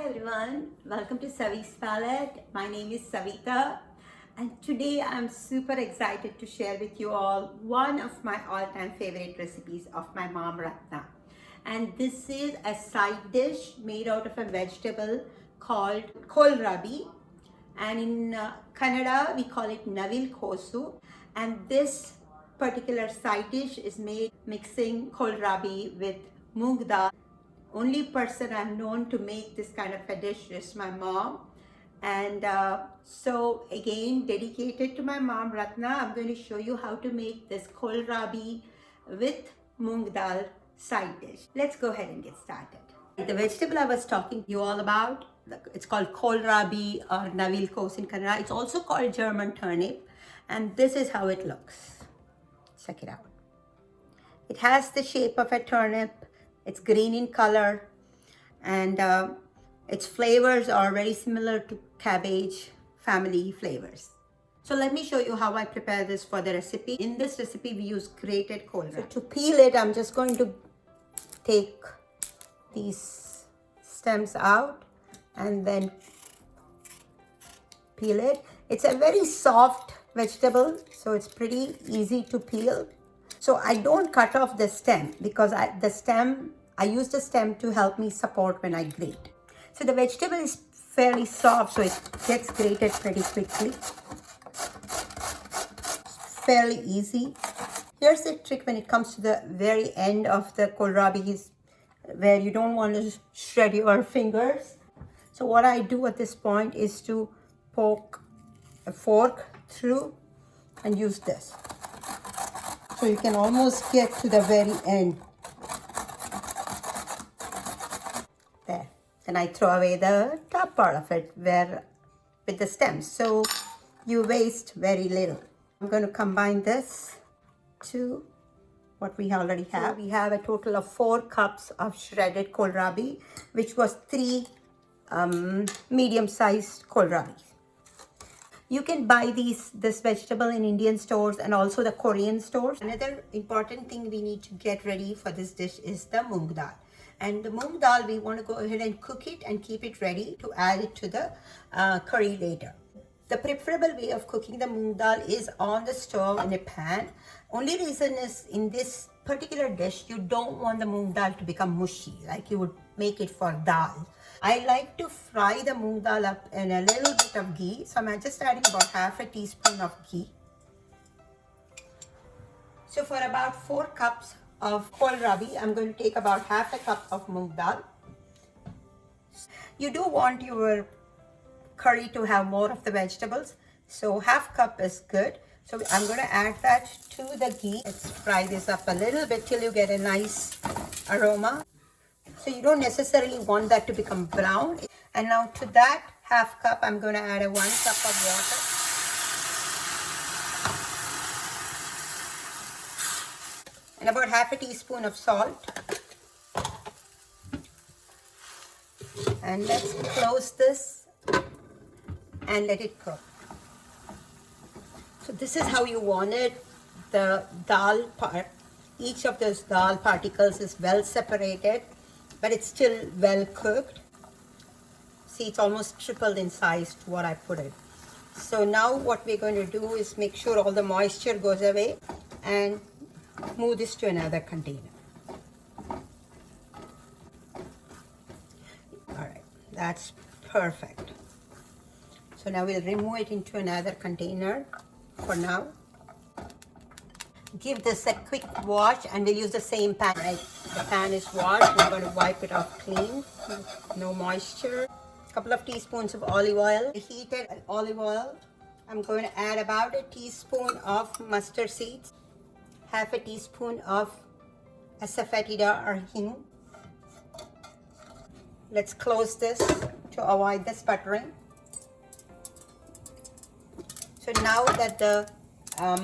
everyone, welcome to Savi's Palette. My name is Savita and today I'm super excited to share with you all one of my all-time favorite recipes of my mom Ratna. And this is a side dish made out of a vegetable called Kholrabi, and in Kannada we call it Navil Kosu. And this particular side dish is made mixing Kohlrabi with Moong Dhal. Only person I'm known to make this kind of a dish is my mom. And so again, dedicated to my mom Ratna, I'm going to show you how to make this Kohlrabi with Moong Dhal side dish. Let's go ahead and get started. The vegetable I was talking to you all about, it's called Kohlrabi or Navil Kos in Kannada. It's also called German turnip, and this is how it looks. Check it out. It has the shape of a turnip. It's green in color, and its flavors are very similar to cabbage family flavors. So let me show you how I prepare this for the recipe. In this recipe, we use grated kohlrabi. So to peel it, I'm just going to take these stems out and then peel it. It's a very soft vegetable, so it's pretty easy to peel. So I don't cut off the stem because I use the stem to help me support when I grate. So the vegetable is fairly soft, so it gets grated pretty quickly. Fairly easy. Here's the trick when it comes to the very end of the kohlrabi, where you don't want to shred your fingers. So what I do at this point is to poke a fork through and use this. So you can almost get to the very end. There. And I throw away the top part of it with the stems. So you waste very little. I'm going to combine this to what we already have. So we have a total of 4 cups of shredded kohlrabi, which was 3 medium-sized kohlrabi. You can buy this vegetable in Indian stores and also the Korean stores. Another important thing we need to get ready for this dish is the moong dal. And the moong dal, we want to go ahead and cook it and keep it ready to add it to the curry later. The preferable way of cooking the moong dal is on the stove in a pan. Only reason is in this particular dish, you don't want the moong dal to become mushy like you would make it for dal. I like to fry the moong dal up in a little bit of ghee. So I'm just adding about half a teaspoon of ghee. So for about 4 cups of kohlrabi, I'm going to take about half a cup of moong dal. You do want your curry to have more of the vegetables, so half cup is good. So I'm going to add that to the ghee. Let's fry this up a little bit till you get a nice aroma. So you don't necessarily want that to become brown. And now to that half cup, I'm going to add a 1 cup of water. And about half a teaspoon of salt. And let's close this and let it cook. So this is how you want it. The dal part, each of those dal particles is well separated, but it's still well cooked. See, it's almost tripled in size to what I put it. So now what we're going to do is make sure all the moisture goes away and move this to another container. All right, that's perfect. So now we'll remove it into another container for now. Give this a quick wash, and we'll use the same pan. Right, the pan is washed. I'm going to wipe it off clean. No moisture. A couple of teaspoons of olive oil. Heated olive oil. I'm going to add about a teaspoon of mustard seeds, half a teaspoon of Asafetida or hing. Let's close this to avoid the sputtering. So now that the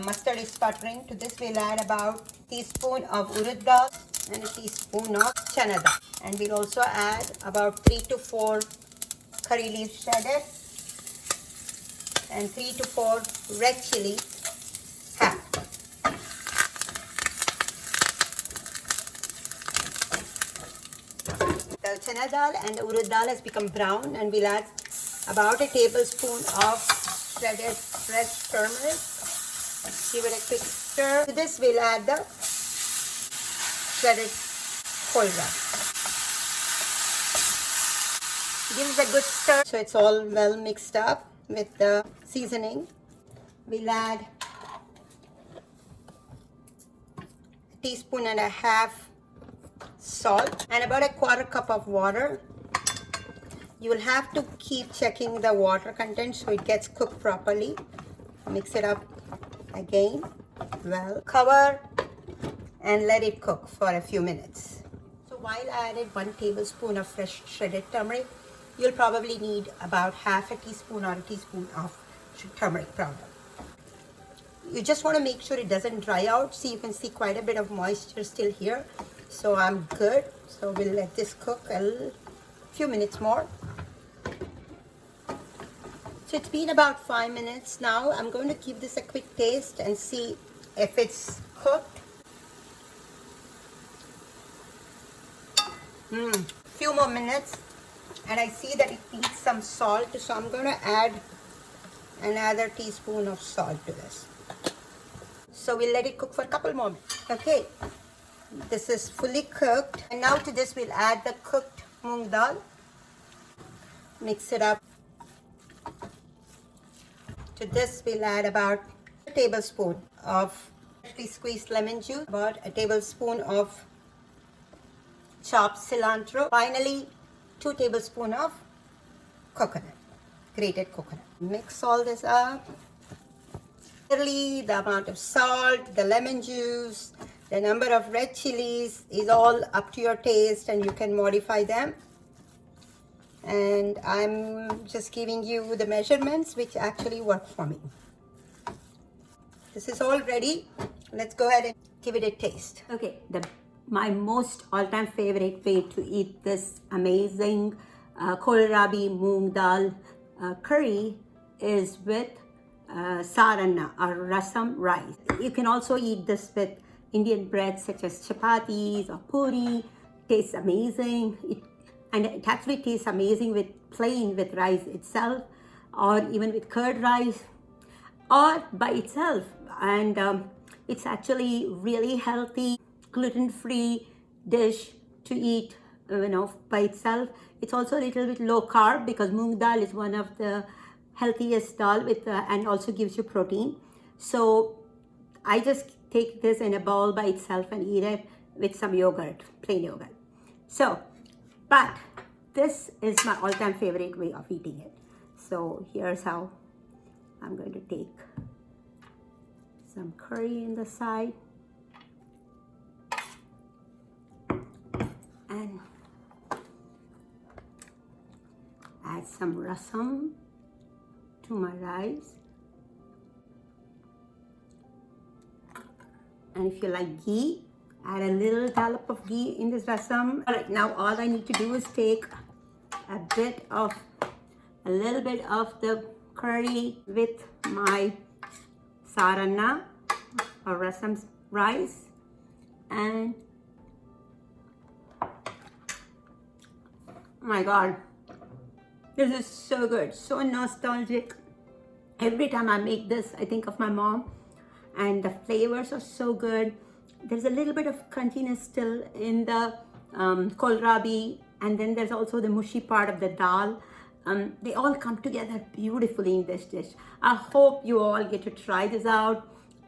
mustard is sputtering, to this we'll add about a teaspoon of Urud dal and a teaspoon of Channa dal. And we'll also add about 3 to 4 curry leaves shredded and 3 to 4 red chili halved. The Channa dal and the Urud dal has become brown, and we'll add about a tablespoon of shredded fresh turmeric. Give it a quick stir. To this we'll add the shredded Kholrabi. Give it a good stir so it's all well mixed up with the seasoning. We'll add a teaspoon and a half salt and about a quarter cup of water. You will have to keep checking the water content so it gets cooked properly. Mix it up again. Well, cover and let it cook for a few minutes. So while I added 1 tablespoon of fresh shredded turmeric, you'll probably need about half a teaspoon or a teaspoon of turmeric powder. You just want to make sure it doesn't dry out. See, you can see quite a bit of moisture still here. So I'm good. So we'll let this cook a few minutes more. So it's been about 5 minutes now. I'm going to give this a quick taste and see if it's cooked. Few more minutes and I see that it needs some salt. So I'm going to add another teaspoon of salt to this. So we'll let it cook for a couple more minutes. Okay, this is fully cooked. And now to this we'll add the cooked moong dal. Mix it up. To this we'll add about a tablespoon of freshly squeezed lemon juice, about a tablespoon of chopped cilantro. Finally, 2 tablespoons of coconut, grated coconut. Mix all this up. The amount of salt, the lemon juice, the number of red chilies is all up to your taste and you can modify them. And I'm just giving you the measurements which actually work for me. This is all ready. Let's go ahead and give it a taste. Okay, my most all-time favorite way to eat this amazing Kohlrabi Moong Dhal curry is with saranna or rasam rice. You can also eat this with Indian breads such as chapatis or puri. Tastes amazing. It actually tastes amazing with plain with rice itself, or even with curd rice, or by itself. And it's actually really healthy, gluten-free dish to eat, by itself. It's also a little bit low carb because moong dal is one of the healthiest dal with and also gives you protein. So I just take this in a bowl by itself and eat it with some yogurt, plain yogurt. So, but this is my all-time favorite way of eating it. So here's how I'm going to take some curry in the side and add some rasam to my rice. And if you like ghee, add a little dollop of ghee in this rasam. All right, now all I need to do is take a little bit of the curry with my saranna or rasam rice, and oh my god, this is so good, so nostalgic. Every time I make this, I think of my mom, and the flavors are so good. There's a little bit of crunchiness still in the kohlrabi, and then there's also the mushy part of the dal. They all come together beautifully in this dish. I hope you all get to try this out.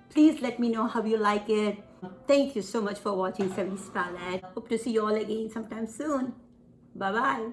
Please let me know how you like it. Thank you so much for watching Savi's Palette. Hope to see you all again sometime soon. Bye-bye.